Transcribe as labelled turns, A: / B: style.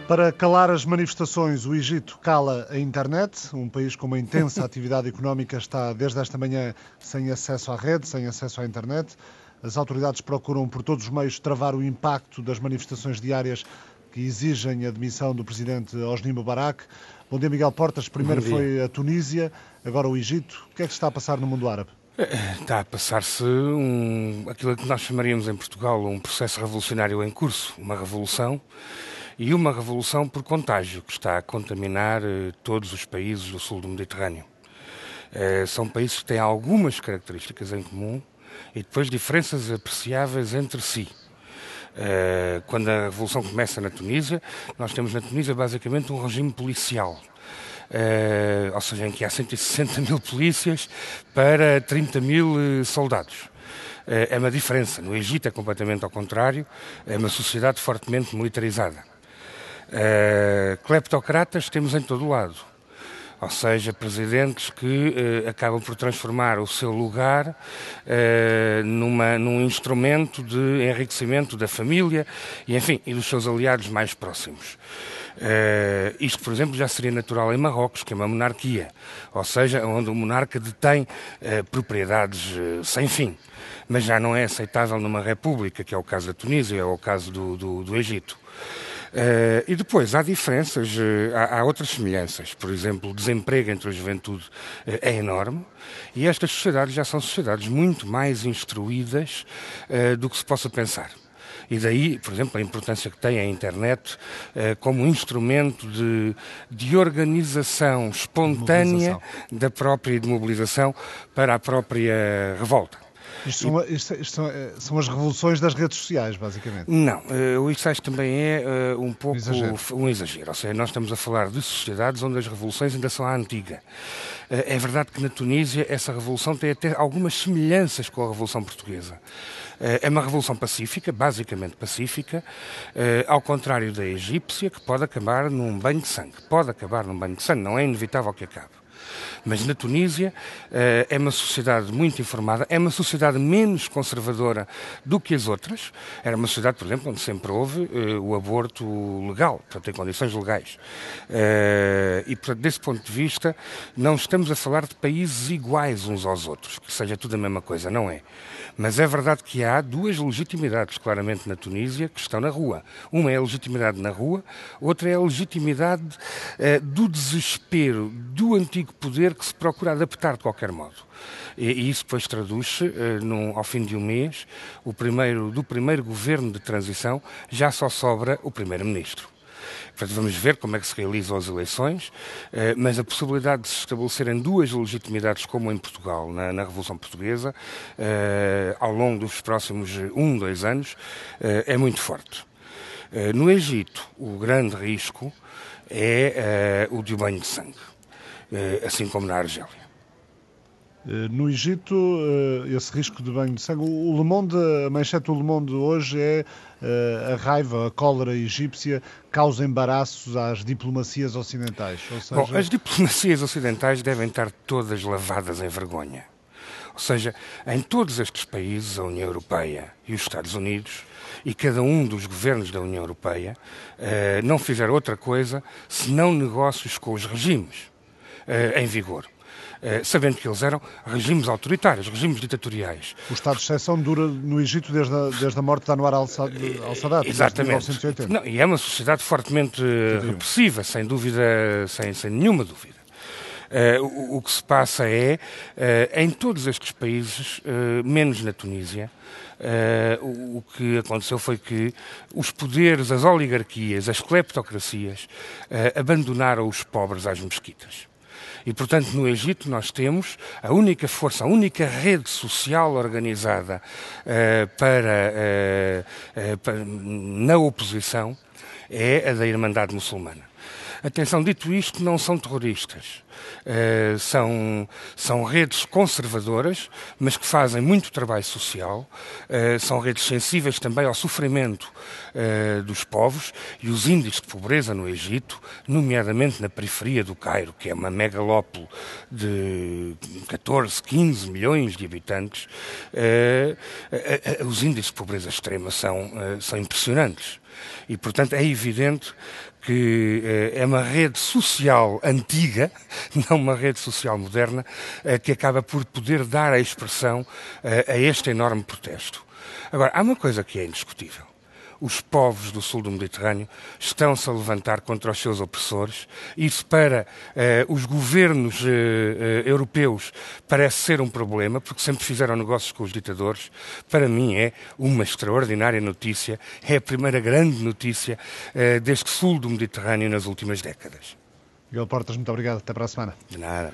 A: Para calar as manifestações, o Egito cala a internet. Um país com uma intensa atividade económica está desde esta manhã sem acesso à rede, sem acesso à internet. As autoridades procuram por todos os meios travar o impacto das manifestações diárias que exigem a demissão do presidente Hosni Mubarak. Bom dia, Miguel Portas. Primeiro foi a Tunísia, agora o Egito. O que é que se está a passar no mundo árabe?
B: Está a passar-se aquilo que nós chamaríamos em Portugal um processo revolucionário em curso, uma revolução, e uma revolução por contágio, que está a contaminar todos os países do sul do Mediterrâneo. São países que têm algumas características em comum e depois diferenças apreciáveis entre si. Quando a revolução começa na Tunísia, nós temos na Tunísia basicamente um regime policial. Ou seja, em que há 160 mil polícias para 30 mil soldados. É uma diferença. No Egito é completamente ao contrário, é uma sociedade fortemente militarizada. Cleptocratas temos em todo o lado. Ou seja, presidentes que acabam por transformar o seu lugar num instrumento de enriquecimento da família e, enfim, e dos seus aliados mais próximos. Isto, por exemplo, já seria natural em Marrocos, que é uma monarquia, ou seja, onde o monarca detém propriedades sem fim. Mas já não é aceitável numa república, que é o caso da Tunísia, ou o caso do Egito. E depois há diferenças, há outras semelhanças. Por exemplo, o desemprego entre a juventude é enorme e estas sociedades já são sociedades muito mais instruídas do que se possa pensar. E daí, por exemplo, a importância que tem a internet como instrumento de organização espontânea da própria mobilização para a própria revolta.
A: Isto são as revoluções das redes sociais, basicamente.
B: Não, isso acho que também é um pouco um exagero. Ou seja, nós estamos a falar de sociedades onde as revoluções ainda são à antiga. É verdade que na Tunísia essa revolução tem até algumas semelhanças com a Revolução Portuguesa. É uma revolução pacífica, basicamente pacífica, ao contrário da egípcia, que pode acabar num banho de sangue. Pode acabar num banho de sangue, não é inevitável que acabe. Mas na Tunísia é uma sociedade muito informada, é uma sociedade menos conservadora do que as outras. Era uma sociedade, por exemplo, onde sempre houve o aborto legal, portanto, em condições legais. E, portanto, desse ponto de vista, não estamos a falar de países iguais uns aos outros, que seja tudo a mesma coisa, não é? Mas é verdade que há duas legitimidades, claramente, na Tunísia, que estão na rua. Uma é a legitimidade na rua, outra é a legitimidade do desespero do antigo poder que se procura adaptar de qualquer modo. E isso depois traduz-se, ao fim de um mês, do primeiro governo de transição, já só sobra o primeiro-ministro. Portanto, vamos ver como é que se realizam as eleições, mas a possibilidade de se estabelecerem duas legitimidades, como em Portugal, na Revolução Portuguesa, ao longo dos próximos 2 anos, é muito forte. No Egito, o grande risco é o de um banho de sangue, assim como na Argélia.
A: No Egito, esse risco de banho de sangue, o Le Monde, a manchete do Le Monde hoje é a raiva, a cólera egípcia causa embaraços às diplomacias ocidentais. Ou seja...
B: Bom, as diplomacias ocidentais devem estar todas lavadas em vergonha. Ou seja, em todos estes países, a União Europeia e os Estados Unidos, e cada um dos governos da União Europeia, não fizeram outra coisa senão negócios com os regimes em vigor. Sabendo que eles eram regimes autoritários, regimes ditatoriais.
A: O estado de exceção dura no Egito desde a morte de Anwar al-Sadat,
B: exatamente.
A: Desde 1980.
B: Não, e é uma sociedade fortemente repressiva, sem dúvida, sem nenhuma dúvida. O que se passa é, em todos estes países, menos na Tunísia, o que aconteceu foi que os poderes, as oligarquias, as cleptocracias, abandonaram os pobres às mesquitas. E, portanto, no Egito nós temos a única força, a única rede social organizada na oposição é a da Irmandade Muçulmana. Atenção, dito isto, não são terroristas. São redes conservadoras, mas que fazem muito trabalho social, são redes sensíveis também ao sofrimento dos povos, e os índices de pobreza no Egito, nomeadamente na periferia do Cairo, que é uma megalópole de 14, 15 milhões de habitantes, os índices de pobreza extrema são impressionantes. E, portanto, é evidente que é uma rede social antiga, não uma rede social moderna, que acaba por poder dar a expressão a este enorme protesto. Agora, há uma coisa que é indiscutível. Os povos do sul do Mediterrâneo estão-se a levantar contra os seus opressores. Isso para os governos europeus parece ser um problema, porque sempre fizeram negócios com os ditadores. Para mim é uma extraordinária notícia, é a primeira grande notícia deste sul do Mediterrâneo nas últimas décadas.
A: Miguel Portas, muito obrigado. Até para a semana.
B: De nada.